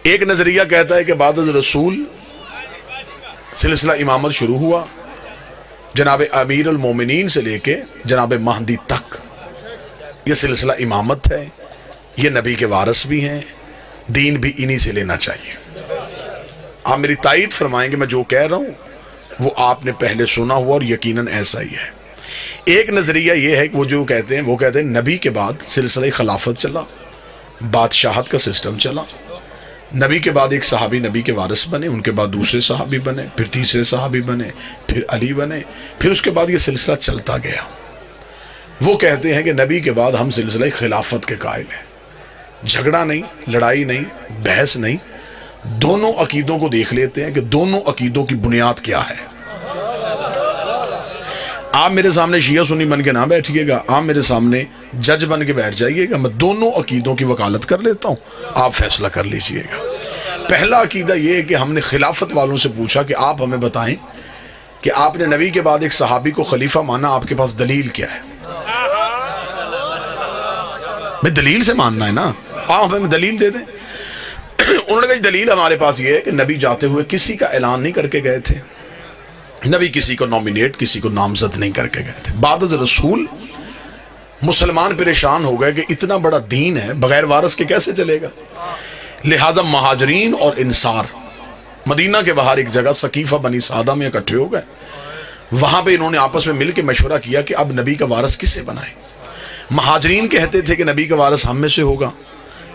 ایک نظریہ کہتا ہے کہ بعد از رسول سلسلہ امامت شروع ہوا، جناب امیر المومنین سے لے کے جناب مہدی تک یہ سلسلہ امامت ہے، یہ نبی کے وارث بھی ہیں، دین بھی انہی سے لینا چاہیے۔ آپ میری تائید فرمائیں گے میں جو کہہ رہا ہوں وہ آپ نے پہلے سنا ہوا اور یقیناً ایسا ہی ہے۔ ایک نظریہ یہ ہے کہ وہ جو کہتے ہیں نبی کے بعد سلسلہ خلافت چلا، بادشاہت کا سسٹم چلا، نبی کے بعد ایک صحابی نبی کے وارث بنے، ان کے بعد دوسرے صحابی بنے، پھر تیسرے صحابی بنے، پھر علی بنے، پھر اس کے بعد یہ سلسلہ چلتا گیا۔ وہ کہتے ہیں کہ نبی کے بعد ہم سلسلہ خلافت کے قائل ہیں، جھگڑا نہیں، لڑائی نہیں، بحث نہیں، دونوں عقیدوں کو دیکھ لیتے ہیں کہ دونوں عقیدوں کی بنیاد کیا ہے۔ آپ میرے سامنے شیعہ سنی بن کے نہ بیٹھیے گا، آپ میرے سامنے جج بن کے بیٹھ جائیے گا، میں دونوں عقیدوں کی وکالت کر لیتا ہوں، آپ فیصلہ کر لیجئے گا۔ پہلا عقیدہ یہ ہے کہ ہم نے خلافت والوں سے پوچھا کہ آپ ہمیں بتائیں کہ آپ نے نبی کے بعد ایک صحابی کو خلیفہ مانا، آپ کے پاس دلیل کیا ہے؟ میں دلیل سے ماننا ہے نا، آپ ہمیں دلیل دے دیں۔ انہوں نے کہا دلیل ہمارے پاس یہ ہے کہ نبی جاتے ہوئے کسی کا اعلان نہیں کر کے گئے تھے، نبی کسی کو نومینیٹ، کسی کو نامزد نہیں کر کے گئے تھے۔ بعد از رسول مسلمان پریشان ہو گئے کہ اتنا بڑا دین ہے بغیر وارث کے کیسے چلے گا، لہٰذا مہاجرین اور انصار مدینہ کے باہر ایک جگہ سقیفہ بنی سعدہ میں اکٹھے ہو گئے۔ وہاں پہ انہوں نے آپس میں مل کے مشورہ کیا کہ اب نبی کا وارث کسے بنائیں۔ مہاجرین کہتے تھے کہ نبی کا وارث ہم میں سے ہوگا،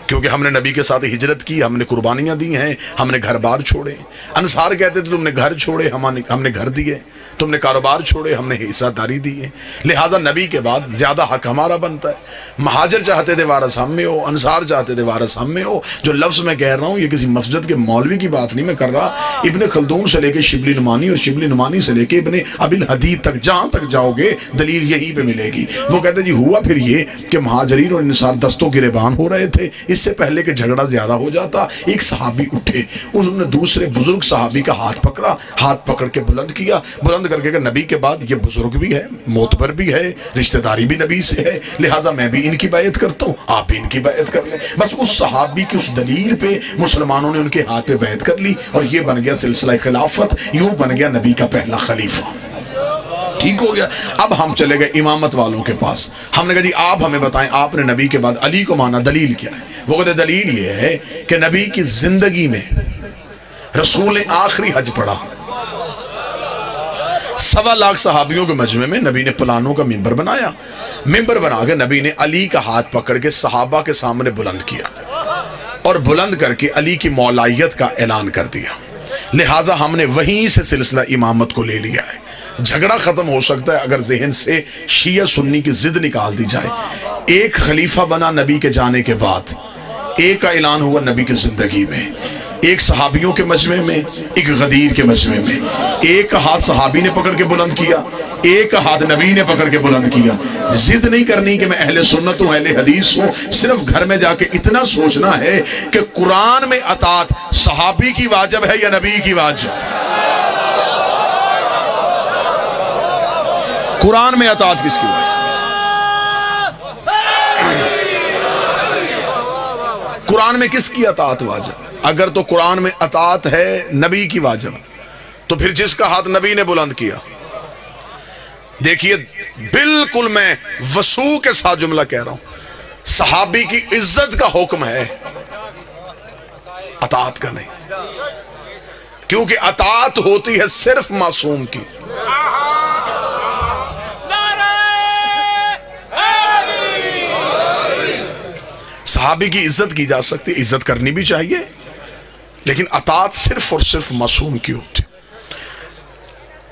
کیونکہ ہم نے نبی کے ساتھ ہجرت کی، ہم نے قربانیاں دی ہیں، ہم نے گھر بار چھوڑے۔ انصار کہتے تھے تم نے گھر چھوڑے، ہم نے گھر دیے، تم نے کاروبار چھوڑے، ہم نے حصہ داری دی ہے، لہٰذا نبی کے بعد زیادہ حق ہمارا بنتا ہے۔ مہاجر چاہتے تھے وارث ہم میں ہو، انصار چاہتے تھے وارث ہم میں ہو۔ جو لفظ میں کہہ رہا ہوں یہ کسی مسجد کے مولوی کی بات نہیں میں کر رہا، ابن خلدون سے لے کے شبلی نعمانی اور شبلی نعمانی سے لے کے ابن ابی الحدید تک جہاں تک جاؤ گے دلیل یہی پہ ملے گی۔ وہ کہتے جی ہوا پھر یہ کہ مہاجرین اور انصار دستوں گریبان ہو رہے تھے، اس سے پہلے کہ جھگڑا زیادہ ہو جاتا ایک صحابی اٹھے، انہوں نے دوسرے بزرگ صحابی کا ہاتھ پکڑا، ہاتھ پکڑ کے بلند کیا، بلند کر کے کہ نبی کے بعد یہ بزرگ بھی ہے، معتبر بھی ہے، رشتہ داری بھی نبی سے ہے، لہٰذا میں بھی ان کی بیعت کرتا ہوں، آپ بھی ان کی بیعت کر لیں۔ بس اس صحابی کی اس دلیل پہ مسلمانوں نے ان کے ہاتھ پہ بیعت کر لی اور یہ بن گیا سلسلہ خلافت، یوں بن گیا نبی کا پہلا خلیفہ۔ ٹھیک ہو گیا۔ اب ہم چلے گئے امامت والوں کے پاس، ہم نے کہا جی آپ ہمیں بتائیں آپ نے نبی کے بعد علی کو مانا، دلیل کیا ہے؟ وہ کہتے دلیل یہ ہے کہ نبی کی زندگی میں رسول آخری حج پڑا، 1.25 لاکھ صحابیوں کے مجمع میں نبی نے پلانوں کا ممبر بنایا، ممبر بنا کے نبی نے علی کا ہاتھ پکڑ کے صحابہ کے سامنے بلند کیا اور بلند کر کے علی کی مولائیت کا اعلان کر دیا، لہٰذا ہم نے وہیں سے سلسلہ امامت کو لے لیا ہے۔ جھگڑا ختم ہو سکتا ہے اگر ذہن سے شیعہ سنی کی ضد نکال دی جائے۔ ایک خلیفہ بنا نبی کے جانے کے بعد، ایک کا اعلان ہوا نبی کی زندگی میں، ایک صحابیوں کے مجمع میں، ایک غدیر کے مجمع میں، ایک کا ہاتھ صحابی نے پکڑ کے بلند کیا، ایک کا ہاتھ نبی نے پکڑ کے بلند کیا۔ ضد نہیں کرنی کہ میں اہل سنت ہوں، اہل حدیث ہوں، صرف گھر میں جا کے اتنا سوچنا ہے کہ قرآن میں اطاعت صحابی کی واجب ہے یا نبی کی واجب؟ قرآن میں اطاعت کس کی؟ قرآن میں کس کی اطاعت واجب؟ اگر تو قرآن میں اطاعت ہے نبی کی واجب، تو پھر جس کا ہاتھ نبی نے بلند کیا، دیکھیے بالکل میں وسوع کے ساتھ جملہ کہہ رہا ہوں، صحابی کی عزت کا حکم ہے، اطاعت کا نہیں، کیونکہ اطاعت ہوتی ہے صرف معصوم کی۔ صحابی کی عزت کی جا سکتی، عزت کرنی بھی چاہیے، لیکن اطاعت صرف اور صرف معصوم کی ہوتی۔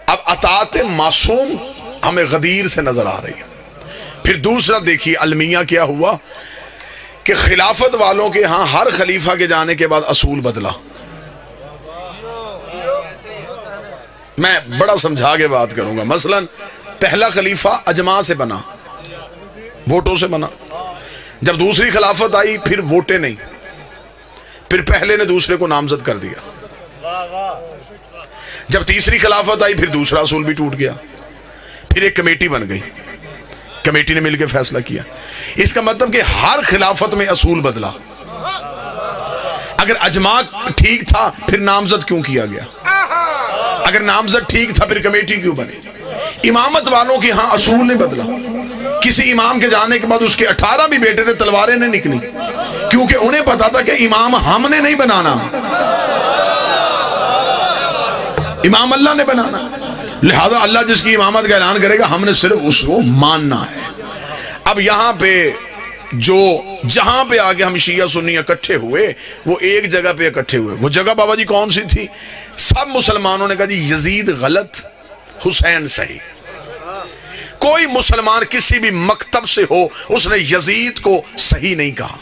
اب اطاعت معصوم ہمیں غدیر سے نظر آ رہی ہے۔ پھر دوسرا دیکھیے المیہ کیا ہوا کہ خلافت والوں کے ہاں ہر خلیفہ کے جانے کے بعد اصول بدلا۔ میں بڑا سمجھا کے بات کروں گا، مثلا پہلا خلیفہ اجماع سے بنا، ووٹوں سے بنا، جب دوسری خلافت آئی پھر ووٹیں نہیں، پھر پہلے نے دوسرے کو نامزد کر دیا، جب تیسری خلافت آئی پھر دوسرا اصول بھی ٹوٹ گیا، پھر ایک کمیٹی بن گئی، کمیٹی نے مل کے فیصلہ کیا۔ اس کا مطلب کہ ہر خلافت میں اصول بدلا۔ اگر اجماع ٹھیک تھا پھر نامزد کیوں کیا گیا؟ اگر نامزد ٹھیک تھا پھر کمیٹی کیوں بنی؟ امامت والوں کے ہاں اصول نہیں بدلا. کسی امام کے جانے کے بعد اس کے 18 بھی بیٹے تھے، تلواریں نہیں نکلی، کیونکہ انہیں پتا تھا کہ امام ہم نے نہیں بنانا، امام اللہ نے بنانا. لہذا اللہ جس کی امامت کا اعلان کرے گا ہم نے صرف اس کو ماننا ہے. اب یہاں پہ جہاں پہ آگے ہم شیعہ سنی اکٹھے ہوئے وہ ایک جگہ پہ اکٹھے ہوئے. وہ جگہ بابا جی کون سی تھی؟ سب مسلمانوں نے کہا جی یزید غلط، حسین صحیح. کوئی مسلمان کسی بھی مکتب سے ہو اس نے یزید کو صحیح نہیں کہا،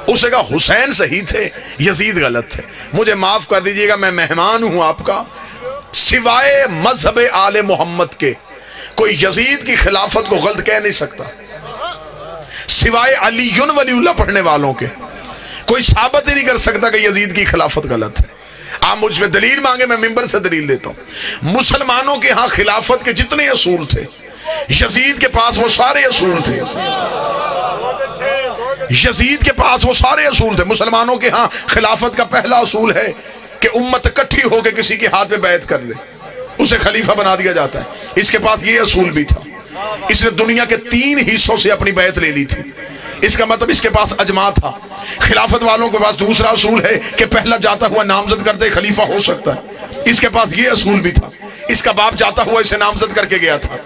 اسے کہا حسین صحیح تھے، یزید غلط تھے. مجھے معاف کر دیجئے گا، میں مہمان ہوں آپ کا. سوائے مذہب آل محمد کے کوئی یزید کی خلافت کو غلط کہہ نہیں سکتا. سوائے علی ولی اللہ پڑھنے والوں کے کوئی ثابت ہی نہیں کر سکتا کہ یزید کی خلافت غلط ہے. آپ مجھ میں دلیل مانگے، میں ممبر سے دلیل دیتا ہوں. مسلمانوں کے ہاں خلافت کے جتنے اصول تھے یزید کے پاس وہ سارے اصول تھے. یزید کے پاس وہ سارے اصول تھے. مسلمانوں کے ہاں خلافت کا پہلا اصول ہے کہ امت اکٹھی ہو کے کسی کے ہاتھ پہ بیعت کر لے، اسے خلیفہ بنا دیا جاتا ہے. اس کے پاس یہ اصول بھی تھا. اس نے دنیا کے 3 حصوں سے اپنی بیعت لے لی تھی. اس کا مطلب اس کے پاس اجماع تھا. خلافت والوں کے پاس دوسرا اصول ہے کہ پہلا جاتا ہوا نامزد کرتے خلیفہ ہو سکتا ہے. اس کے پاس یہ اصول بھی تھا. اس کا باپ جاتا ہوا اسے نامزد کر کے گیا تھا.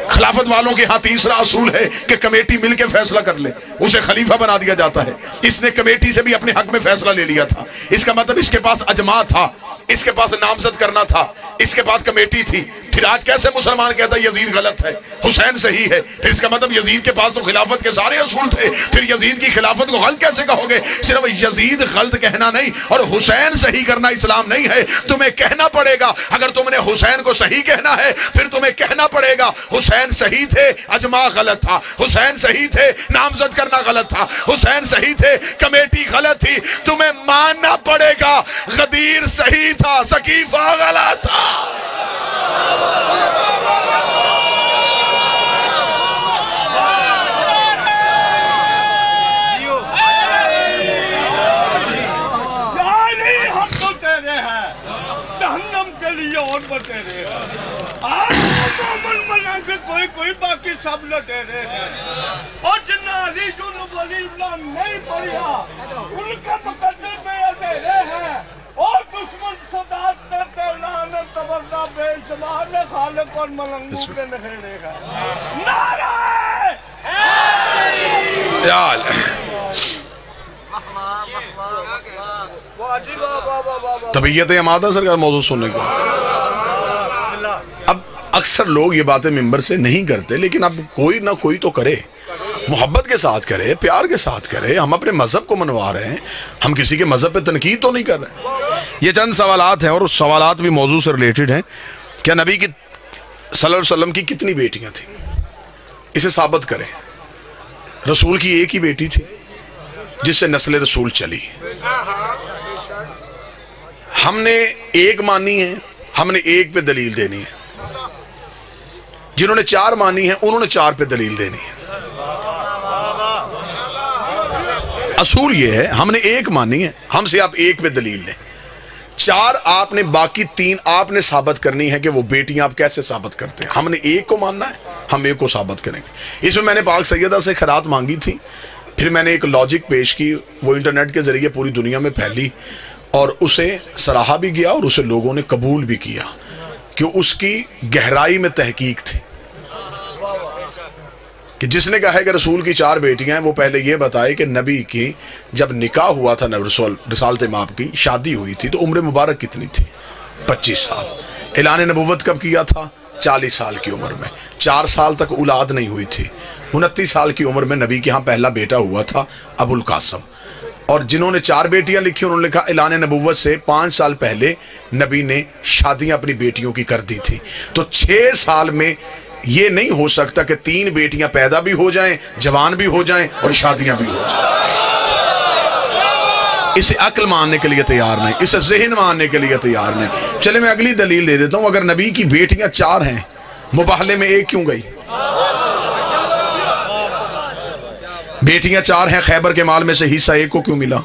خلافت والوں کے ہاں تیسرا اصول ہے کہ کمیٹی مل کے فیصلہ کر لے، اسے خلیفہ بنا دیا جاتا ہے. اس نے کمیٹی سے بھی اپنے حق میں فیصلہ لے لیا تھا. اس کا مطلب اس کے پاس اجماع تھا، اس کے پاس نامزد کرنا تھا، اس کے پاس کمیٹی تھی. پھر آج کیسے مسلمان کہتا ہے یزید غلط ہے، حسین صحیح ہے؟ پھر اس کا مطلب یزید کے پاس تو خلافت کے سارے اصول تھے، پھر یزید کی خلافت کو غلط کیسے کہو گے؟ صرف یزید غلط کہنا نہیں اور حسین صحیح کرنا اسلام نہیں ہے. تمہیں کہنا پڑے گا، اگر تم نے حسین کو صحیح کہنا ہے پھر تمہیں کہنا پڑے گا حسین صحیح تھے، اجماع غلط تھا. حسین صحیح تھے، نامزد کرنا غلط تھا. حسین صحیح تھے، کمیٹی غلط تھی. تمہیں ماننا پڑے گا غدیر صحیح تھا، سقیفہ غلط تھا. کوئی باقی سب لٹیرے ہیں اور جنہ علی ولی اللہ نہیں پڑھا ان کے مقدر میں اندھیرے ہیں اور دشمن صدات کرتے لعنت تبرہ بے شمار خالق اور ملنگوں کے نخیرے ہیں. نعرہ طبیعت آمادہ سرکار موضوع سننے کو. اب اکثر لوگ یہ باتیں ممبر سے نہیں کرتے، لیکن اب کوئی نہ کوئی تو کرے، محبت کے ساتھ کرے، پیار کے ساتھ کرے. ہم اپنے مذہب کو منوا رہے ہیں، ہم کسی کے مذہب پہ تنقید تو نہیں کر رہے. یہ چند سوالات ہیں اور اس سوالات بھی موضوع سے ریلیٹڈ ہیں. کیا نبی کی صلی اللہ علیہ وسلم کی کتنی بیٹیاں تھیں؟ اسے ثابت کریں. رسول کی ایک ہی بیٹی تھی جس سے نسل رسول چلی. ہم نے ایک مانی ہے، ہم نے ایک پہ دلیل دینی ہے. جنہوں نے 4 مانی ہیں انہوں نے 4 پہ دلیل دینی ہے. اصول یہ ہے ہم نے ایک مانی ہے، ہم سے آپ ایک پہ دلیل لیں. 4 آپ نے، باقی 3 آپ نے ثابت کرنی ہے کہ وہ بیٹیاں آپ کیسے ثابت کرتے ہیں. ہم نے ایک کو ماننا ہے، ہم ایک کو ثابت کریں گے. اس میں نے پاک سیدہ سے خیرات مانگی تھی، پھر میں نے ایک لاجک پیش کی، وہ انٹرنیٹ کے ذریعے پوری دنیا میں پھیلی اور اسے سراہا بھی گیا اور اسے لوگوں نے قبول بھی کیا کہ اس کی گہرائی میں تحقیق تھی. کہ جس نے کہا ہے کہ رسول کی 4 بیٹیاں ہیں وہ پہلے یہ بتائے کہ نبی کی جب نکاح ہوا تھا، رسالت مآب کی شادی ہوئی تھی تو عمر مبارک کتنی تھی؟ 25 سال. اعلان نبوت کب کیا تھا؟ 40 سال کی عمر میں. 4 سال تک اولاد نہیں ہوئی تھی. 29 سال کی عمر میں نبی کے ہاں پہلا بیٹا ہوا تھا ابو القاسم. اور جنہوں نے 4 بیٹیاں لکھی انہوں نے لکھا اعلان نبوت سے 5 سال پہلے نبی نے شادیاں اپنی بیٹیوں کی کر دی تھی. تو 6 سال میں یہ نہیں ہو سکتا کہ 3 بیٹیاں پیدا بھی ہو جائیں، جوان بھی ہو جائیں اور شادیاں بھی ہو جائیں. اسے عقل ماننے کے لیے تیار نہیں، اسے ذہن ماننے کے لیے تیار نہیں. چلے میں اگلی دلیل دے دیتا ہوں. اگر نبی کی بیٹیاں 4 ہیں، مباہلے میں 1 کیوں گئی؟ بیٹیاں 4 ہیں، خیبر کے مال میں سے حصہ 1 کو کیوں ملا؟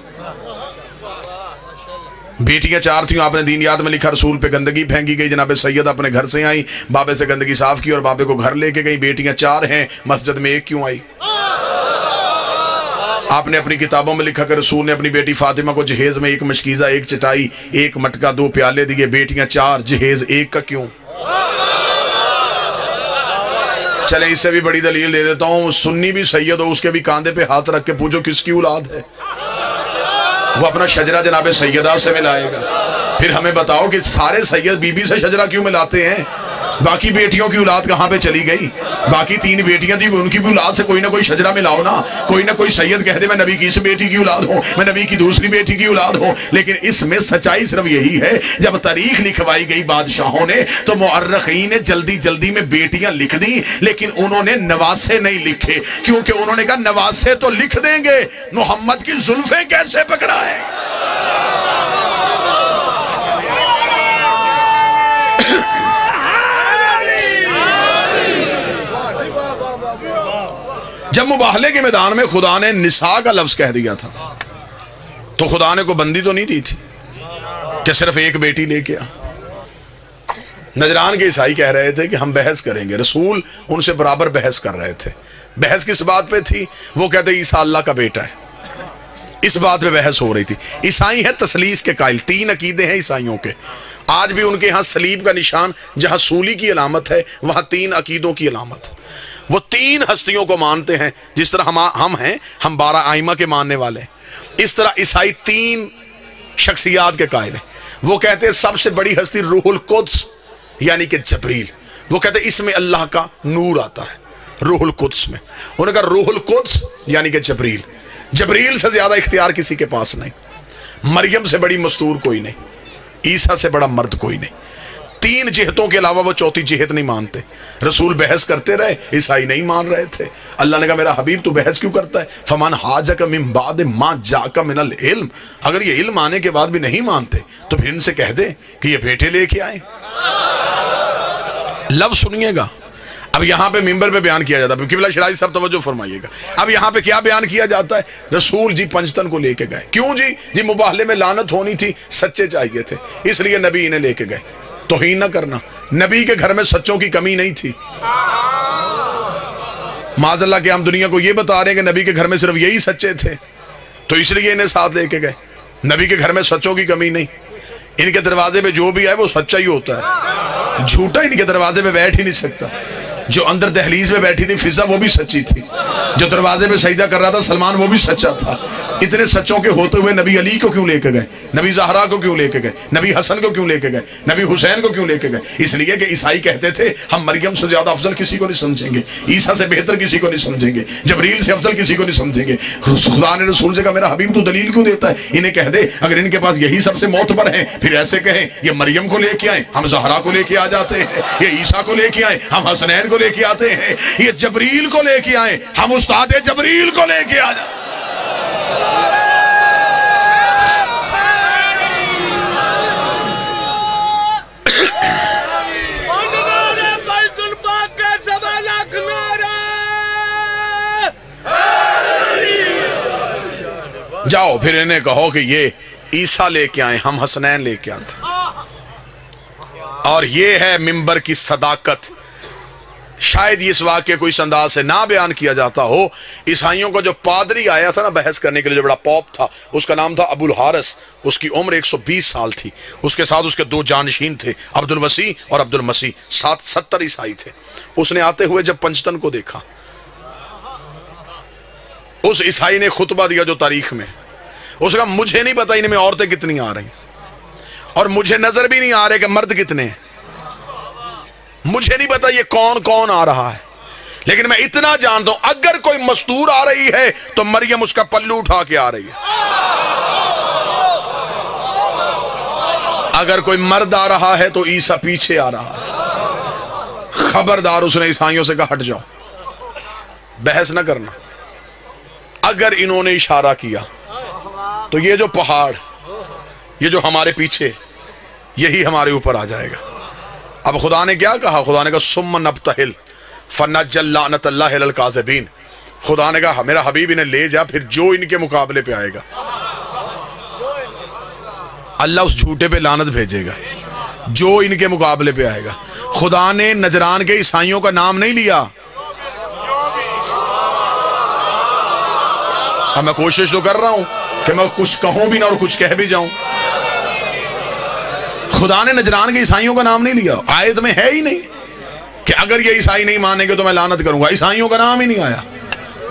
بیٹیاں 4 تھیں، آپ نے دینیات میں لکھا رسول پہ گندگی پھینکی گئی، جناب سید اپنے گھر سے آئی، بابے سے گندگی صاف کی اور بابے کو گھر لے کے گئی۔ بیٹیاں 4 ہیں، مسجد میں 1 کیوں آئی؟ آپ نے اپنی کتابوں میں لکھا کہ رسول نے اپنی بیٹی فاطمہ کو جہیز میں 1 مشکیزہ، 1 چٹائی، 1 مٹکا، 2 پیالے دیے۔ بیٹیاں 4، جہیز 1 کا کیوں؟ چلیں اس سے بھی بڑی دلیل دے دیتا ہوں، سنی بھی سید ہو، اس کے بھی کاندھے پہ ہاتھ رکھ کے پوچھو کس کی اولاد ہے، وہ اپنا شجرہ جناب سیدہ سے ملائے گا۔ پھر ہمیں بتاؤ کہ سارے سید بی بی سے شجرہ کیوں ملاتے ہیں؟ باقی بیٹیوں کی اولاد کہاں پہ چلی گئی؟ باقی 3 بیٹیاں تھیں، ان کی بھی اولاد سے کوئی نہ کوئی شجرہ ملاؤ نا۔ کوئی نہ کوئی سید کہہ دے میں نبی کی اس بیٹی کی اولاد ہوں، میں نبی کی دوسری بیٹی کی اولاد ہوں۔ لیکن اس میں سچائی صرف یہی ہے، جب تاریخ لکھوائی گئی بادشاہوں نے تو مؤرخین نے جلدی جلدی میں بیٹیاں لکھ دی، لیکن انہوں نے نواسے نہیں لکھے، کیونکہ انہوں نے کہا نواسے تو لکھ دیں گے، محمد کی زلفیں کیسے پکڑائیں؟ جب مباہلے کے میدان میں خدا نے نساء کا لفظ کہہ دیا تھا تو خدا نے کوئی بندی تو نہیں دی تھی کہ صرف 1 بیٹی لے کے آ۔ نجران کے عیسائی کہہ رہے تھے کہ ہم بحث کریں گے، رسول ان سے برابر بحث کر رہے تھے۔ بحث کس بات پہ تھی؟ وہ کہتے عیسیٰ اللہ کا بیٹا ہے، اس بات پہ بحث ہو رہی تھی۔ عیسائی ہے تثلیث کے قائل، 3 عقیدے ہیں عیسائیوں کے، آج بھی ان کے ہاں صلیب کا نشان جہاں سولی کی علامت ہے وہاں 3 عقیدوں کی علامت ہے۔ وہ 3 ہستیوں کو مانتے ہیں، جس طرح ہم ہیں، ہم 12 آئمہ کے ماننے والے ہیں، اس طرح عیسائی 3 شخصیات کے قائل ہیں۔ وہ کہتے ہیں سب سے بڑی ہستی روح القدس یعنی کہ جبریل، وہ کہتے ہیں اس میں اللہ کا نور آتا ہے روح القدس میں۔ انہوں نے کہا روح القدس یعنی کہ جبریل، جبریل سے زیادہ اختیار کسی کے پاس نہیں، مریم سے بڑی مستور کوئی نہیں، عیسیٰ سے بڑا مرد کوئی نہیں۔ 3 جہتوں کے علاوہ وہ 4تھی جہت نہیں مانتے۔ رسول بحث کرتے رہے، عیسائی نہیں مان رہے تھے۔ اللہ نے کہا میرا حبیب تو بحث کیوں کرتا ہے؟ فَمَنْ حَاجَكَ مِنْ بَعْدِ مَا جَاءَكَ مِنَ الْعِلْمِ، اگر یہ علم آنے کے بعد بھی نہیں مانتے تو پھر ان سے کہہ دے کہ یہ بیٹے لے کے آئیں۔ لفظ سنیے گا، اب یہاں پہ ممبر پہ بیان کیا جاتا ہے، قبلہ شرائع صاحب توجہ فرمائیے گا، اب یہاں پہ کیا بیان کیا جاتا ہے؟ رسول جی پنجتن کو لے کے گئے، کیوں جی مباہلے میں لعنت ہونی تھی، سچے چاہیے تھے، اس لیے نبی انہیں لے کے گئے۔ توہین نہ کرنا، نبی کے گھر میں سچوں کی کمی نہیں تھی۔ معاذ اللہ کہ ہم دنیا کو یہ بتا رہے ہیں کہ نبی کے گھر میں صرف یہی سچے تھے تو اس لیے انہیں ساتھ لے کے گئے۔ نبی کے گھر میں سچوں کی کمی نہیں، ان کے دروازے پہ جو بھی آئے وہ سچا ہی ہوتا ہے، جھوٹا ان کے دروازے پہ بیٹھ ہی نہیں سکتا۔ جو اندر دہلیز میں بیٹھی تھی فضا وہ بھی سچی تھی، جو دروازے پہ سجدہ کر رہا تھا سلمان وہ بھی سچا تھا۔ اتنے سچوں کے ہوتے ہوئے نبی علی کو کیوں لے کے گئے؟ نبی زہرا کو کیوں لے کے گئے؟ نبی حسن کو کیوں لے کے گئے؟ نبی حسین کو کیوں لے کے گئے؟ اس لیے کہ عیسائی کہتے تھے ہم مریم سے زیادہ افضل کسی کو نہیں سمجھیں گے، عیسیٰ سے بہتر کسی کو نہیں سمجھیں گے، جبریل سے افضل کسی کو نہیں سمجھیں گے۔ خدا نے رسول سے کہا میرا حبیب تو دلیل کیوں دیتا ہے؟ انہیں کہہ دے اگر ان کے پاس یہی سب سے معتبر ہیں پھر ایسے کہیں یہ مریم کو لے کے آئیں ہم زہرا کو لے کے آ جاتے ہیں، یہ عیسیٰ کو لے کے آئیں ہم حسنین کو لے کے آتے ہیں، یہ جبریل کو لے کے آئیں ہم استاد جبریل کو لے کے آ جائیں۔ جاؤ پھر انہیں کہو کہ یہ عیسیٰ لے کے آئیں ہم حسنین لے کے آتے۔ اور یہ ہے ممبر کی صداقت۔ شاید اس واقعے کو اس انداز سے نہ بیان کیا جاتا ہو۔ عیسائیوں کو جو پادری آیا تھا نا بحث کرنے کے لیے، جو بڑا پوپ تھا، اس کا نام تھا ابو الحارث، اس کی عمر 120 سال تھی، اس کے ساتھ اس کے 2 جانشین تھے، عبد الوسیع اور عبد المسیح، 70 عیسائی تھے۔ اس نے آتے ہوئے جب پنجتن کو دیکھا، اس عیسائی نے خطبہ دیا جو تاریخ میں، اس کا مجھے نہیں پتا ان میں عورتیں کتنی آ رہی اور مجھے نظر بھی نہیں آ رہے کہ مرد کتنے ہیں، مجھے نہیں پتا یہ کون کون آ رہا ہے، لیکن میں اتنا جانتا ہوں اگر کوئی مستور آ رہی ہے تو مریم اس کا پلو اٹھا کے آ رہی ہے، اگر کوئی مرد آ رہا ہے تو عیسیٰ پیچھے آ رہا ہے۔ خبردار، اس نے عیسائیوں سے کہا ہٹ جاؤ، بحث نہ کرنا۔ اگر انہوں نے اشارہ کیا تو یہ جو پہاڑ، یہ جو ہمارے پیچھے، یہی ہمارے اوپر آ جائے گا۔ اب خدا نے کیا کہا؟ خدا نے کہا ثم نبتہل فنجعل لعنت اللہ علی الکاذبین۔ خدا نے کہا میرا حبیب انہیں لے جا، پھر جو ان کے مقابلے پہ آئے گا اللہ اس جھوٹے پہ لعنت بھیجے گا جو ان کے مقابلے پہ آئے گا۔ خدا نے نجران کے عیسائیوں کا نام نہیں لیا۔ اب میں کوشش تو کر رہا ہوں کہ میں کچھ کہوں بھی نہ اور کچھ کہہ بھی جاؤں۔ خدا نے نجران کے عیسائیوں کا نام نہیں لیا، آیت میں ہے ہی نہیں کہ اگر یہ عیسائی نہیں مانیں گے تو میں لعنت کروں گا۔ عیسائیوں کا نام ہی نہیں آیا۔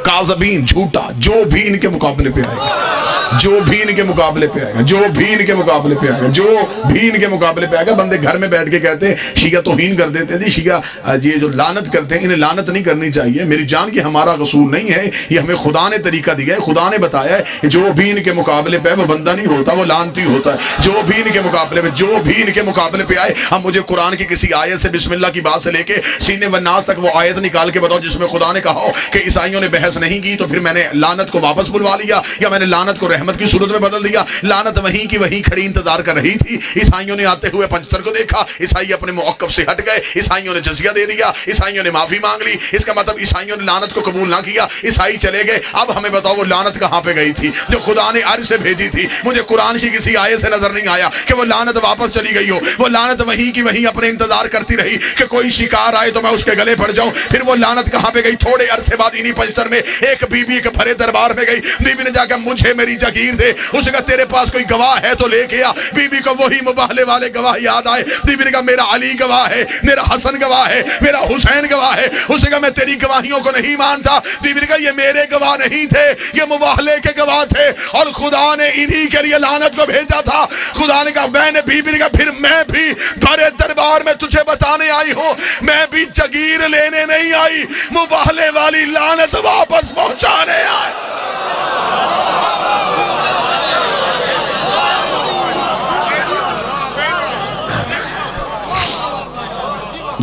کاذبین، جھوٹا، جو بھی ان کے مقابلے پہ آئے گا، جو بھی ان کے مقابلے پہ آئے گا، جو بھی ان کے مقابلے پہ آئے گا، جو بھی ان کے مقابلے پہ آئے گا۔ بندے گھر میں بیٹھ کے کہتے ہیں شیعہ توہین کر دیتے ہیں، شیعہ یہ جو لعنت کرتے ہیں انہیں لعنت نہیں کرنی چاہیے۔ میری جان کی ہمارا قصور نہیں ہے، یہ ہمیں خدا نے طریقہ دیا ہے۔ خدا نے بتایا ہے کہ جو بھی ان کے مقابلے پہ ہے وہ بندہ نہیں ہوتا، وہ لعنتی ہوتا ہے۔ جو بھی ان کے مقابلے پہ، جو بھی ان کے مقابلے پہ آئے، اب مجھے قرآن کی کسی آیت سے بسم اللہ کی بات سے لے کے سینے والناس تک وہ آیت نکال کے بتاؤ جس میں خدا نے کہا ہو کہ عیسائیوں نے بحث نہیں کی تو پھر میں نے لعنت کو واپس بلوا لیا، یا میں نے لعنت کو رحمت کی صورت میں بدل دیا۔ لعنت وہیں کی وہیں کھڑی انتظار کر رہی تھی۔ عیسائیوں نے آتے ہوئے پنجتر کو دیکھا، عیسائی اپنے موقف سے ہٹ گئے، عیسائیوں نے جزیہ دے دیا، عیسائیوں نے معافی مانگ لی۔ اس کا مطلب عیسائیوں نے لعنت کو قبول نہ کیا، عیسائی چلے گئے۔ اب ہمیں بتاؤ وہ لعنت کہاں پہ گئی تھی جو خدا نے عرش سے بھیجی تھی؟ مجھے قرآن کی کسی آیت سے نظر نہیں آیا کہ وہ لعنت واپس چلی گئی ہو۔ وہ لعنت وہیں کی وہیں اپنے انتظار کرتی رہی کہ کوئی شکار آئے تو میں اس کے گلے پڑ جاؤں۔ پھر وہ لعنت کہاں پہ گئی؟ تھوڑے عرصے بعد انہی پنجتر میں ایک بی بی کے بھرے دربار میں گئی۔ بی بی نے جا کے مجھے میری جگیر دے، اس نے کہا تیرے پاس کوئی گواہ ہے تو لے کے آ۔ بی بی کو وہی مباہلے والے گواہ یاد آئے۔ بی بی نے کہا میرا علی گواہ ہے، میرا حسن گواہ ہے، میرا حسین گواہ ہے۔ اس نے کہا میں تیری گواہیوں کو نہیں مانتا۔ بی بی نے کہا یہ میرے گواہ نہیں تھے، یہ مباہلے کے گواہ تھے، اور خدا نے انہی کے لیے لعنت کو بھیجا تھا۔ خدا نے کہا میں نے، بی بی نے کہا پھر میں بھی بھرے دربار میں تجھے بتانے آئی ہوں، میں بھی جگیر لینے نہیں آئی، مباہلے والی لعنت واپس پہنچانے آئی۔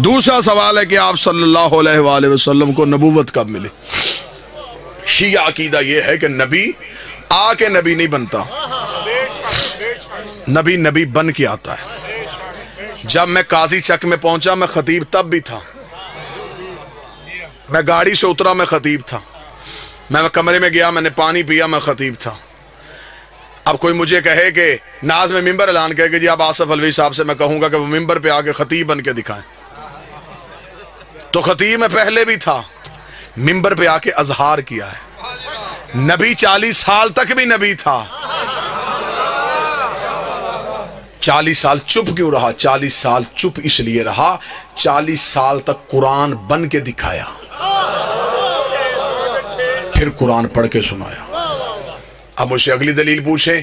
دوسرا سوال ہے کہ آپ صلی اللہ علیہ وآلہ وسلم کو نبوت کب ملی؟ شیعہ عقیدہ یہ ہے کہ نبی آ کے نبی نہیں بنتا، نبی بن کے آتا ہے۔ جب میں قاضی چک میں پہنچا میں خطیب تب بھی تھا، میں گاڑی سے اترا میں خطیب تھا، میں کمرے میں گیا میں نے پانی پیا میں خطیب تھا۔ اب کوئی مجھے کہے کہ ناز میں ممبر اعلان کرے کہ جی آپ آصف الوی صاحب سے میں کہوں گا کہ وہ ممبر پہ آ کے خطیب بن کے دکھائیں، تو خطیب میں پہلے بھی تھا، ممبر پہ آ کے اظہار کیا ہے۔ نبی 40 سال تک بھی نبی تھا۔ 40 سال چپ کیوں رہا؟ 40 سال چپ اس لیے رہا 40 سال تک قرآن بن کے دکھایا، پھر قرآن پڑھ کے سنایا۔ اب مجھ سے اگلی دلیل پوچھیں،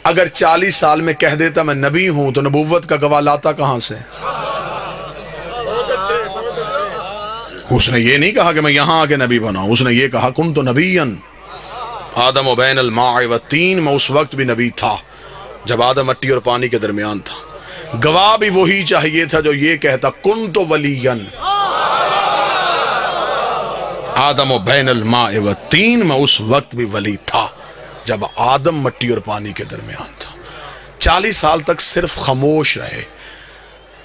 اگر 40 سال میں کہہ دیتا میں نبی ہوں تو نبوت کا گواہ لاتا کہاں سے؟ اس نے یہ نہیں کہا کہ میں یہاں آ کے نبی بنا ہوں، اس نے یہ کہا کن تو نبیًا آدم و بین الماء والتین، میں اس وقت بھی نبی تھا جب آدم مٹی اور پانی کے درمیان تھا۔ گواہ بھی وہی چاہیے تھا جو یہ کہتا کن تو ولیًا آدم و بین الماء والتین، میں اس وقت بھی ولی تھا جب آدم مٹی اور پانی کے درمیان تھا۔ 40 سال تک صرف خاموش رہے۔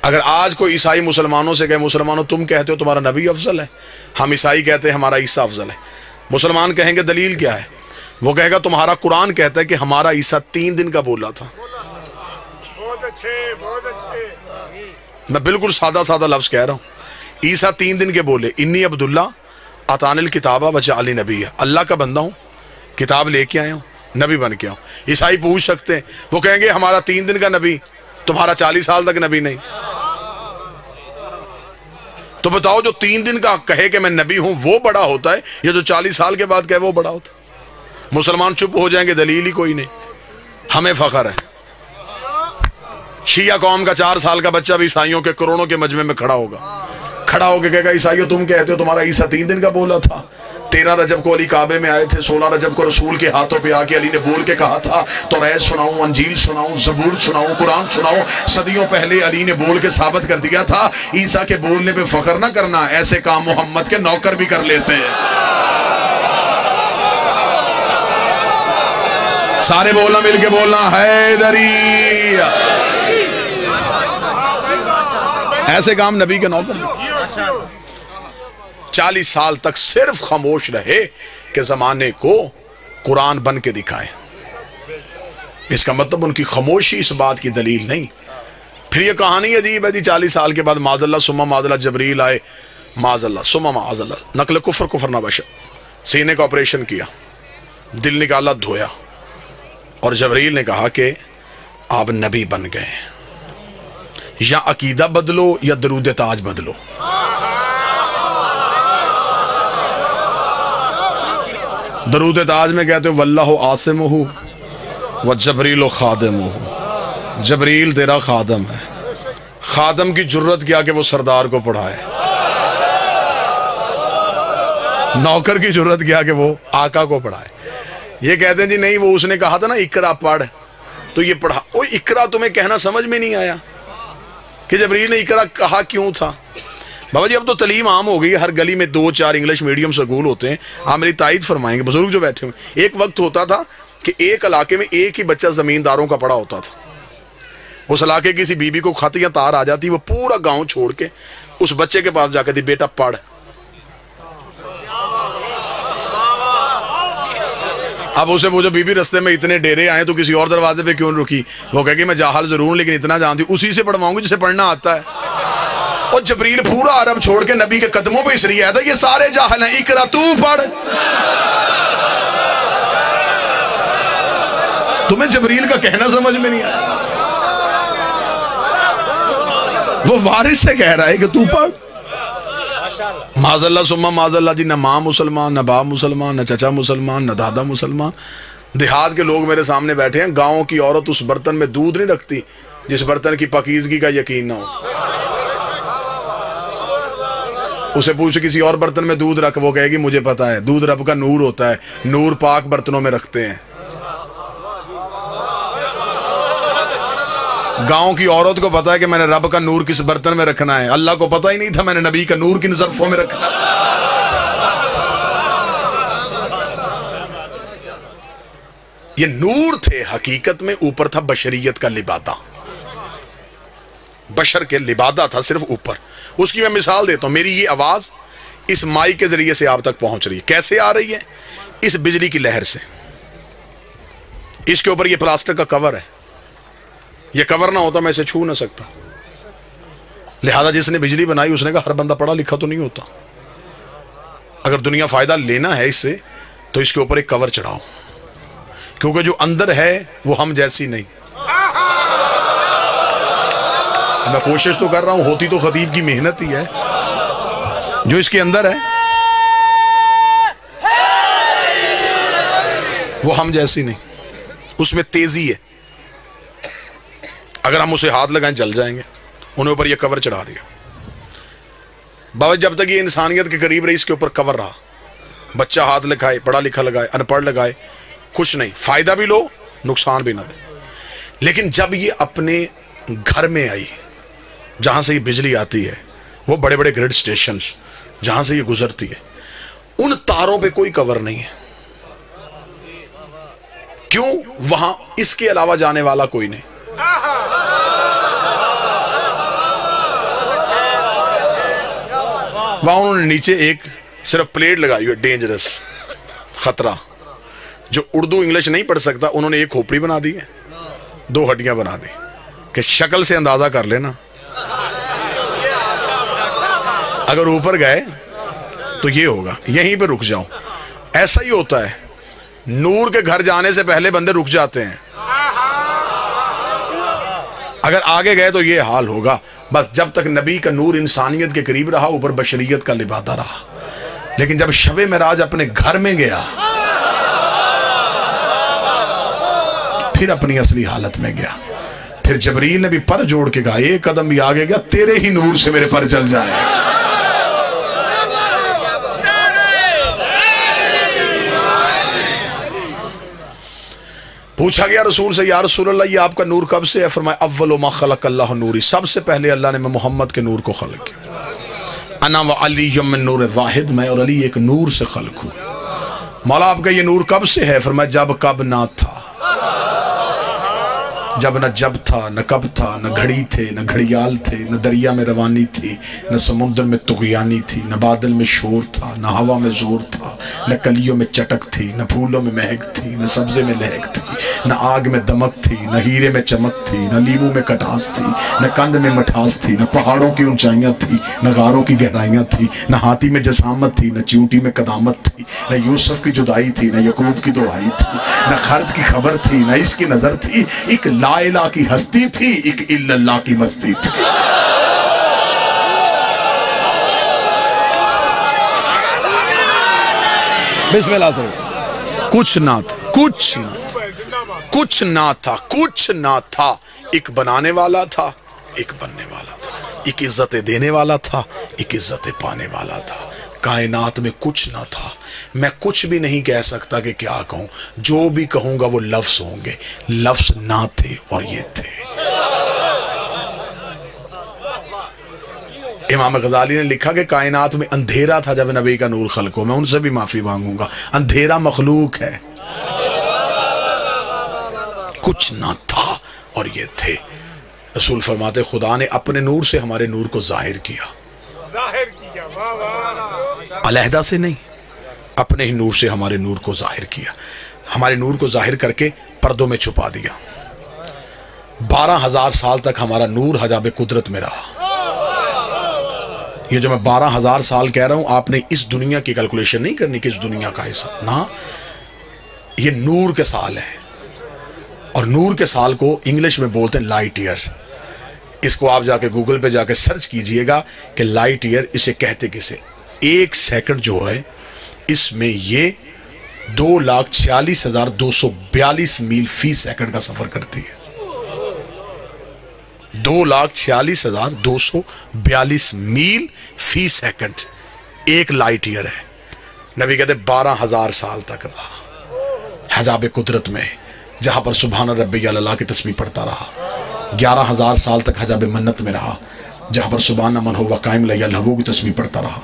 اگر آج کوئی عیسائی مسلمانوں سے کہے مسلمانوں تم کہتے ہو تمہارا نبی افضل ہے، ہم عیسائی کہتے ہیں ہمارا عیسیٰ افضل ہے، مسلمان کہیں گے دلیل کیا ہے؟ وہ کہے گا تمہارا قرآن کہتا ہے کہ ہمارا عیسیٰ 3 دن کا بولا تھا۔ بہت اچھے، بہت اچھے۔ میں بالکل سادہ سادہ لفظ کہہ رہا ہوں، عیسیٰ 3 دن کے بولے انی عبداللہ آتانی الکتابہ وجعلنی نبیّا، اللہ کا بندہ ہوں، کتاب لے کے آیا ہوں، نبی بن کے آؤں۔ عیسائی پوچھ سکتے ہیں، وہ کہیں گے ہمارا 3 دن کا نبی، تمہارا 40 سال تک نبی نہیں۔ تو بتاؤ جو 3 دن کا کہے کہ میں نبی ہوں وہ بڑا ہوتا ہے یا جو 40 سال کے بعد کہے وہ بڑا ہوتا ہے؟ مسلمان چپ ہو جائیں گے، دلیل ہی کوئی نہیں۔ ہمیں فخر ہے، شیعہ قوم کا 4 سال کا بچہ بھی عیسائیوں کے کروڑوں کے مجمع میں کھڑا ہوگا، کھڑا ہو کے کہے گا عیسائیوں تم کہتے ہو تمہارا عیسیٰ 3 دن کا بولا تھا، 13 رجب کو علی کعبے میں آئے تھے، 16 رجب کو رسول کے ہاتھوں پہ آ کے علی نے بول کے کہا تھا توریت سناؤں، انجیل سناؤں، زبور سناؤں، قرآن سناؤں۔ صدیوں پہلے علی نے بول کے ثابت کر دیا تھا۔ عیسیٰ کے بولنے پہ فخر نہ کرنا، ایسے کام محمد کے نوکر بھی کر لیتے ہیں۔ سارے بولنا، مل کے بولنا، حیدری۔ ایسے کام نبی کے نوکر بھی۔ 40 سال تک صرف خاموش رہے کہ زمانے کو قرآن بن کے دکھائیں۔ اس کا مطلب ان کی خاموشی اس بات کی دلیل نہیں۔ پھر یہ کہانی عجیب ہے جی، 40 سال کے بعد معاذ اللہ ثم معاذ اللہ جبریل آئے، معاذ اللہ ثم معاذ اللہ، نقل کفر نہ بشر، سینے کا آپریشن کیا، دل نکالا، دھویا، اور جبریل نے کہا کہ آپ نبی بن گئے، یا عقیدہ بدلو یا درود تاج بدلو۔ درود تاج میں کہتے ہو واللہ عاصمہ وجبریل خادمہ، جبریل تیرا خادم ہے، خادم کی جرت کیا کہ وہ سردار کو پڑھائے، نوکر کی جرت کیا کہ وہ آقا کو پڑھائے۔ یہ کہتے ہیں جی نہیں، وہ اس نے کہا تھا نا اقرا پڑھ، تو یہ پڑھا۔ وہ اقرا تمہیں کہنا سمجھ میں نہیں آیا کہ جبریل نے اقرا کہا کیوں تھا؟ بابا جی اب تو تعلیم عام ہو گئی، ہر گلی میں 2-4 انگلش میڈیم سکول ہوتے ہیں۔ آپ میری تائید فرمائیں گے بزرگ جو بیٹھے ہوئے، ایک وقت ہوتا تھا کہ ایک علاقے میں ایک ہی بچہ زمینداروں کا پڑا ہوتا تھا۔ اس علاقے کی کسی بی بی کو خط یا تار آ جاتی، وہ پورا گاؤں چھوڑ کے اس بچے کے پاس جا کے دی بیٹا پڑھ۔ اب اسے وہ جو بی بی رستے میں اتنے ڈیرے آئے تو کسی اور دروازے پہ کیوں رکی؟ وہ کہے کہ میں جاہل ضرور ہوں لیکن اتنا جانتی ہوں، اسی سے پڑھواؤں گی جسے پڑھنا آتا ہے۔ اور جبریل پورا عرب چھوڑ کے نبی کے قدموں پہ اس لیے آیا تھا، یہ سارے جاہل ہیں، اقرا تو پڑھ۔ تمہیں جبریل کا کہنا سمجھ میں نہیں آیا، وہ وارث سے کہہ رہا ہے کہ تو پڑھ۔ معاذ اللہ ثم معاذ اللہ جی، نہ ماں مسلمان، نہ باپ مسلمان، نہ چچا مسلمان، نہ دادا مسلمان۔ دیہات کے لوگ میرے سامنے بیٹھے ہیں، گاؤں کی عورت اس برتن میں دودھ نہیں رکھتی جس برتن کی پاکیزگی کا یقین نہ ہو۔ اسے پوچھ کسی اور برتن میں دودھ رکھ، وہ کہے گی مجھے پتا ہے، دودھ رب کا نور ہوتا ہے، نور پاک برتنوں میں رکھتے ہیں۔ گاؤں کی عورت کو پتا ہے کہ میں نے رب کا نور کس برتن میں رکھنا ہے، اللہ کو پتا ہی نہیں تھا میں نے نبی کا نور کن ظرفوں میں رکھنا ہے۔ یہ نور تھے حقیقت میں، اوپر تھا بشریت کا لبادہ، بشر کے لبادہ تھا صرف اوپر۔ اس کی میں مثال دیتا ہوں، میری یہ آواز اس مائک کے ذریعے سے آپ تک پہنچ رہی ہے، کیسے آ رہی ہے؟ اس بجلی کی لہر سے۔ اس کے اوپر یہ پلاسٹک کا کور ہے، یہ کور نہ ہوتا میں اسے چھو نہ سکتا، لہذا جس نے بجلی بنائی اس نے کہا ہر بندہ پڑھا لکھا تو نہیں ہوتا، اگر دنیا فائدہ لینا ہے اس سے تو اس کے اوپر ایک کور چڑھاؤ، کیونکہ جو اندر ہے وہ ہم جیسی نہیں۔ میں کوشش تو کر رہا ہوں، ہوتی تو خطیب کی محنت ہی ہے، جو اس کے اندر ہے وہ ہم جیسی نہیں، اس میں تیزی ہے، اگر ہم اسے ہاتھ لگائیں جل جائیں گے۔ انہیں اوپر یہ کور چڑھا دیا۔ بابا جب تک یہ انسانیت کے قریب رہی اس کے اوپر کور رہا، بچہ ہاتھ لگائے، پڑھا لکھا لگائے، ان پڑھ لگائے، کچھ نہیں، فائدہ بھی لو نقصان بھی نہ دے۔ لیکن جب یہ اپنے گھر میں آئی جہاں سے یہ بجلی آتی ہے، وہ بڑے بڑے گریڈ سٹیشنز جہاں سے یہ گزرتی ہے، ان تاروں پہ کوئی کور نہیں ہے۔ کیوں؟ وہاں اس کے علاوہ جانے والا کوئی نہیں۔ وہاں انہوں نے نیچے ایک صرف پلیٹ لگائی ہوئی، ڈینجرس، خطرہ۔ جو اردو انگلش نہیں پڑھ سکتا انہوں نے ایک کھوپڑی بنا دی ہے، 2 ہڈیاں بنا دی کہ شکل سے اندازہ کر لینا، اگر اوپر گئے تو یہ ہوگا، یہیں پہ رک جاؤ۔ ایسا ہی ہوتا ہے، نور کے گھر جانے سے پہلے بندے رک جاتے ہیں، اگر آگے گئے تو یہ حال ہوگا۔ بس جب تک نبی کا نور انسانیت کے قریب رہا، اوپر بشریت کا لبادہ رہا، لیکن جب شب معراج اپنے گھر میں گیا پھر اپنی اصلی حالت میں گیا۔ پھر جبریل نے بھی پر جوڑ کے کہا ایک قدم بھی آگے گیا تیرے ہی نور سے میرے پر چل جائے۔ پوچھا گیا رسول سے یا رسول اللہ یہ آپ کا نور کب سے ہے؟ فرمایا اول ما خلق اللہ نوری، سب سے پہلے اللہ نے محمد کے نور کو خلق کیا۔ انا و علی من نور واحد، میں اور علی ایک نور سے خلق ہوں۔ مولا آپ کا یہ نور کب سے ہے؟ فرمایا جب کب نہ تھا، جب نہ جب تھا نہ کب تھا، نہ گھڑی تھے نہ گھڑیال تھے، نہ دریا میں روانی تھی نہ سمندر میں طغیانی تھی، نہ بادل میں شور تھا نہ ہوا میں زور تھا، نہ کلیوں میں چٹک تھی نہ پھولوں میں مہک تھی، نہ سبزے میں لہک تھی، نہ آگ میں دمک تھی نہ ہیرے میں چمک تھی، نہ لیموں میں کٹاس تھی نہ کند میں مٹھاس تھی، نہ پہاڑوں کی اونچائیاں تھی نہ غاروں کی گہرائیاں تھی، نہ ہاتھی میں جسامت تھی نہ چیونٹی میں قدامت تھی، نہ یوسف کی جدائی تھی نہ یعقوب کی دعائی تھی، نہ خرد کی خبر تھی نہ اس کی نظر تھی، ایک لا الہ کی ہستی تھی ایک الا اللہ کی مستی تھی۔ بسم اللہ سے کچھ نہ تھا، کچھ نہ تھا، کچھ نہ تھا، ایک بنانے والا تھا ایک بننے والا تھا، ایک عزت دینے والا تھا ایک عزت پانے والا تھا۔ کائنات میں کچھ نہ تھا، میں کچھ بھی نہیں کہہ سکتا کہ کیا کہوں، جو بھی کہوں گا وہ لفظ ہوں گے، لفظ نہ تھے اور یہ تھے۔ امام غزالی نے لکھا کہ کائنات میں اندھیرا تھا جب نبی کا نور خلق ہو، میں ان سے بھی معافی مانگوں گا، اندھیرا مخلوق ہے، کچھ نہ تھا اور یہ تھے۔ رسول فرماتے خدا نے اپنے نور سے ہمارے نور کو ظاہر کیا، علیحدہ سے نہیں، اپنے ہی نور سے ہمارے نور کو ظاہر کیا، ہمارے نور کو ظاہر کر کے پردوں میں چھپا دیا۔ 12,000 سال تک ہمارا نور حجاب قدرت میں رہا۔ یہ جو میں 12,000 سال کہہ رہا ہوں، آپ نے اس دنیا کی کیلکولیشن نہیں کرنی کہ اس دنیا کا حصہ، نہ، یہ نور کے سال ہیں، اور نور کے سال کو انگلش میں بولتے ہیں لائٹ ایئر۔ اس کو آپ جا کے گوگل پہ جا کے سرچ کیجئے گا کہ لائٹ ایئر اسے کہتے کسے۔ 1 سیکنڈ جو ہے اس میں یہ 2,46,242 میل فی سیکنڈ کا سفر کرتی ہے۔ 2,46,242 میل فی سیکنڈ ایک لائٹ ایئر ہے۔ نبی کہتے 12,000 سال تک رہا حجاب قدرت میں، جہاں پر سبحان ربی اللہ کی تسبیح پڑھتا رہا۔ 11,000 سال تک حجاب منت میں رہا، جہاں پر سبحان من ہوا قائم لا الہو کی تسبیح پڑھتا رہا۔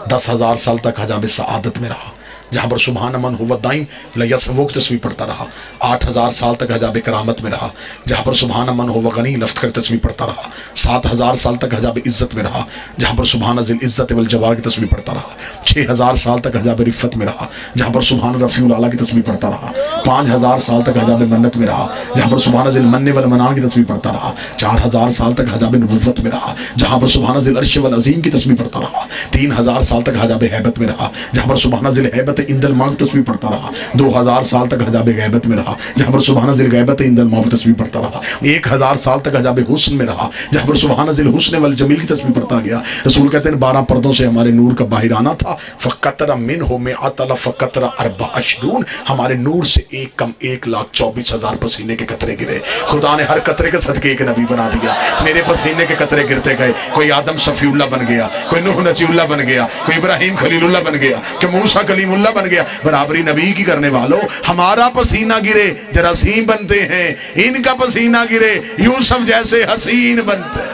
10,000 سال تک حجاب سعادت میں رہا، جہاں پر سبحان من ہوا دائم لا یسوو کی تسبیح پڑھتا رہا۔ 8,000 سال تک حجاب کرامت میں رہا، جہاں پر سبحان من ہوا غنی لفظ کر تسبیح پڑھتا رہا۔ 7,000 سال تک حجاب عزت میں رہا، جہاں پر سبحان ذی العزت والجبار کی تسبیح پڑھتا رہا۔ 6,000 سال تک حجاب رفت میں رہا، جہاں پر سبحان رفیع الاعلیٰ کی تسبیح پڑھتا رہا۔ 5,000 سال تک حجاب منت میں رہا، جہاں پر سبحان ذی المن والمنان کی تسبیح پڑھتا رہا۔ 4,000 سال تک حجاب نبوت میں رہا، جہاں پر سبحان ذی العرش والعظیم کی تسبیح پڑھتا رہا۔ 3,000 سال تک حجاب ہیبت میں رہا، جہاں پر سبحان ذی الہیبت عند الموت تسبیح پڑھتا رہا۔ 2,000 سال تک حجاب غیبت میں رہا، جہاں پر سبحان ذی الغیبت عند الموت تسبیح پڑھتا رہا۔ 1,000 سال تک حجاب حسن میں رہا، جہاں پر سبحان ذی الحسن والجمیل کی تسبیح پڑھتا گیا۔ رسول کہتے ہیں 12 پردوں سے ہمارے نور کا باہر آنا تھا۔ فقطر منہ میں اطل فقطر 24، ہمارے نور سے ایک کم 1,24,000 پسینے کے قطرے گرے۔ خدا نے ہر قطرے کے صدقے ایک نبی بنا دیا۔ میرے پسینے کے قطرے گرتے گئے، کوئی آدم صفی اللہ بن گیا، کوئی نوح نجی اللہ بن گیا، کوئی ابراہیم خلیل اللہ بن گیا، کوئی موسیٰ کلیم اللہ بن گیا۔ برابری نبی کی کرنے والوں، ہمارا پسینہ گرے جراثیم بنتے ہیں، ان کا پسینہ گرے یوسف جیسے حسین بنتے ہیں۔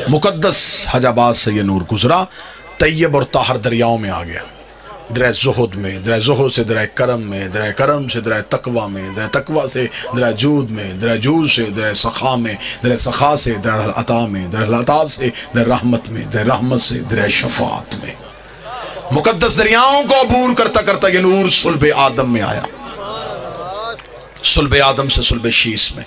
مقدس حجابات سے یہ نور گزرا، طیب اور طاہر دریاؤں میں آ گیا۔ درہ زہد میں، درہ زہد سے درہ کرم میں، درہ کرم سے درہ تقوی میں، درہ تقوی سے درہ جود میں، درہ جود سے درہ سخا میں، درہ سخا سے درہ عطا میں، درہ عطا سے درہ رحمت میں، درہ رحمت سے درہ شفاعت میں۔ مقدس دریاؤں کو عبور کرتا کرتا یہ نور صلب آدم میں آیا، صلب آدم سے صلب شیس میں،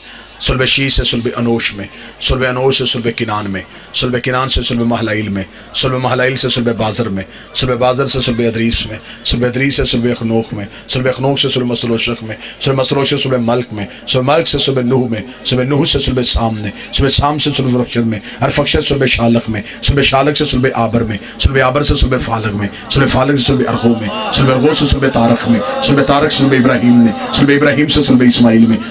صلب شیس سے صلب انوش میں، صلب انوش سے صلب کنان میں، صلب کنان سے صلب محلائل میں، صلب محلائل سے صلب بازر میں، صلب بازر سے صلب ادریس میں، صلب ادریس سے صلب اخنوخ میں، صلب اخنوخ سے صلب مسلوشخ میں، صلب مسلوش سے صلب ملک میں، صلب ملک سے صلب نوح میں، صلب نوح سے صلب سام میں، صلب سام سے صلب رخشد میں، ارفخشد سے صلب شالق میں، صلب شالق سے صلب آبر میں، صلب آبر سے صلب فالق میں، صلب فالق سے صلب ارغو میں، صلب ارغو سے صلب تارق میں، صلب تارق سے صلب ابراہیم میں، صلب ابراہیم سے صلب اسماعیل میں،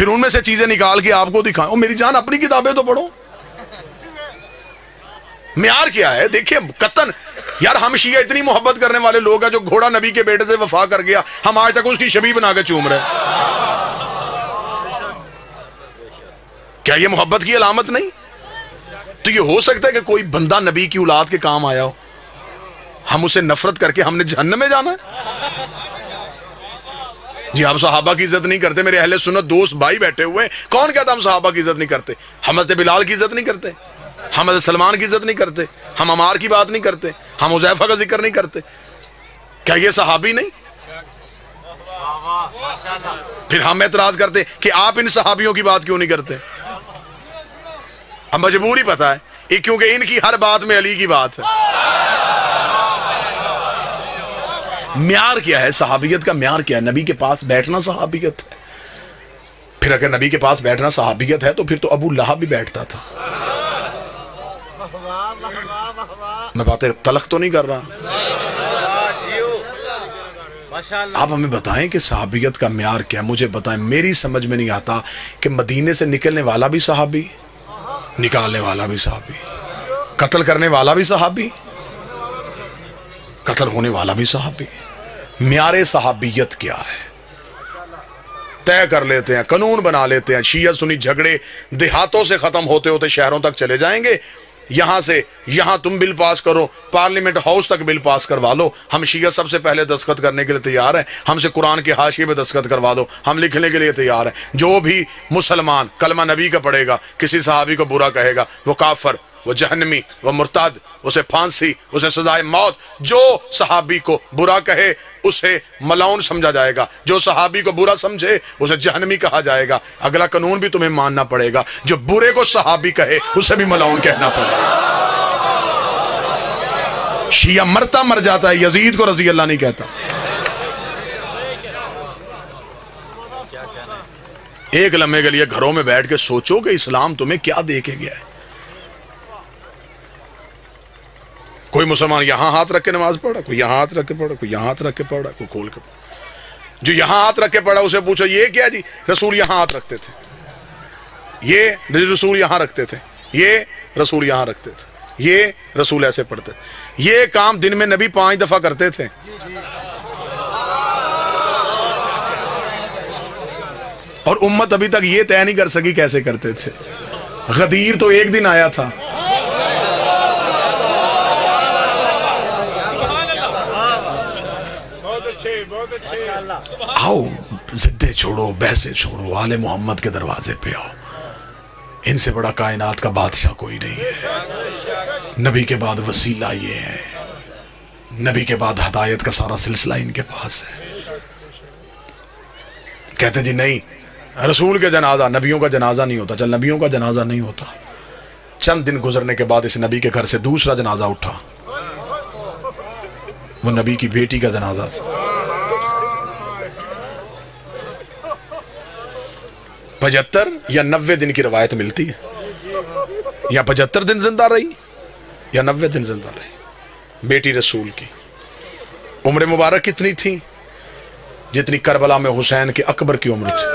پھر ان میں سے چیزیں نکال کے آپ کو دکھائیں. اور میری جان اپنی کتابیں تو پڑھو. معیار کیا ہے دیکھیں قطن. یار ہم شیعہ اتنی محبت کرنے والے لوگ ہیں جو گھوڑا نبی کے بیٹے سے وفا کر گیا ہم آج تک اس کی شبیہ بنا کے چوم رہے. کیا یہ محبت کی علامت نہیں؟ تو یہ ہو سکتا ہے کہ کوئی بندہ نبی کی اولاد کے کام آیا ہو ہم اسے نفرت کر کے ہم نے جہنم میں جانا ہے؟ جی ہم صحابہ کی عزت نہیں کرتے. میرے اہل سنت دوست بھائی بیٹھے ہوئے ہیں, کون کہتا ہم صحابہ کی عزت نہیں کرتے؟ ہم حضرت بلال کی عزت نہیں کرتے, ہم حضرت سلمان کی عزت نہیں کرتے, ہم عمار کی بات نہیں کرتے, ہم حذیفہ کا ذکر نہیں کرتے. کیا یہ صحابی نہیں؟ پھر ہم اعتراض کرتے کہ آپ ان صحابیوں کی بات کیوں نہیں کرتے؟ اب مجبوری پتہ ہے کیونکہ ان کی ہر بات میں علی کی بات ہے. معیار کیا ہے صحابیت کا؟ معیار کیا ہے؟ نبی کے پاس بیٹھنا صحابیت ہے. پھر اگر نبی کے پاس بیٹھنا صحابیت ہے تو پھر تو ابو لہب بھی بیٹھتا تھا. میں باتیں تلخ تو نہیں کر رہا. آپ ہمیں بتائیں کہ صحابیت کا معیار کیا ہے. مجھے بتائیں, میری سمجھ میں نہیں آتا کہ مدینے سے نکلنے والا بھی صحابی, نکالنے والا بھی صحابی, قتل کرنے والا بھی صحابی, قتل ہونے والا بھی صحابی. معیار صحابیت کیا ہے طے کر لیتے ہیں, قانون بنا لیتے ہیں. شیعہ سنی جھگڑے دیہاتوں سے ختم ہوتے ہوتے شہروں تک چلے جائیں گے. یہاں سے یہاں تم بل پاس کرو, پارلیمنٹ ہاؤس تک بل پاس کروا لو. ہم شیعہ سب سے پہلے دستخط کرنے کے لیے تیار ہیں. ہم سے قرآن کے حاشیے پہ دستخط کروا دو, ہم لکھنے کے لیے تیار ہیں. جو بھی مسلمان کلمہ نبی کا پڑھے گا کسی صحابی کو برا کہے گا وہ کافر, وہ جہنمی, وہ مرتد, اسے پھانسی, اسے سزائے موت. جو صحابی کو برا کہے اسے ملعون سمجھا جائے گا, جو صحابی کو برا سمجھے اسے جہنمی کہا جائے گا. اگلا قانون بھی تمہیں ماننا پڑے گا, جو برے کو صحابی کہے اسے بھی ملعون کہنا پڑے گا. شیعہ مرتا مر جاتا ہے, یزید کو رضی اللہ نہیں کہتا. ایک لمحے کے لیے گھروں میں بیٹھ کے سوچو کہ اسلام تمہیں کیا دے کے گیا ہے. کوئی مسلمان یہاں ہاتھ رکھ کے نماز پڑھا, کوئی یہاں ہاتھ رکھ کے پڑھا, کوئی یہاں ہاتھ رکھ کے پڑھا, کوئی کھول کے پڑھا. جو یہاں ہاتھ رکھ کے پڑھا اسے پوچھو یہ کیا جی؟ رسول یہاں ہاتھ رکھتے تھے, یہ رسول یہاں رکھتے تھے, یہ رسول یہاں رکھتے تھے, یہ رسول ایسے پڑھتے. یہ کام دن میں نبی 5 دفعہ کرتے تھے. اور امت ابھی تک یہ طے نہیں کر سکی کیسے کرتے تھے. غدیر تو ایک دن آیا تھا, آؤ ضدیں چھوڑو, بحثیں چھوڑو, آل محمد کے دروازے پہ آؤ. ان سے بڑا کائنات کا بادشاہ کوئی نہیں ہے. نبی کے بعد وسیلہ یہ ہے, نبی کے بعد ہدایت کا سارا سلسلہ ان کے پاس ہے. کہتے جی نہیں رسول کے جنازہ, نبیوں کا جنازہ نہیں ہوتا. چل نبیوں کا جنازہ نہیں ہوتا. چند دن گزرنے کے بعد اس نبی کے گھر سے دوسرا جنازہ اٹھا, وہ نبی کی بیٹی کا جنازہ تھا. 75 یا 90 دن کی روایت ملتی ہے, یا 75 دن زندہ رہی یا 90 دن زندہ رہی. بیٹی رسول کی عمر مبارک کتنی تھی؟ جتنی کربلا میں حسین کے اکبر کی عمر تھی.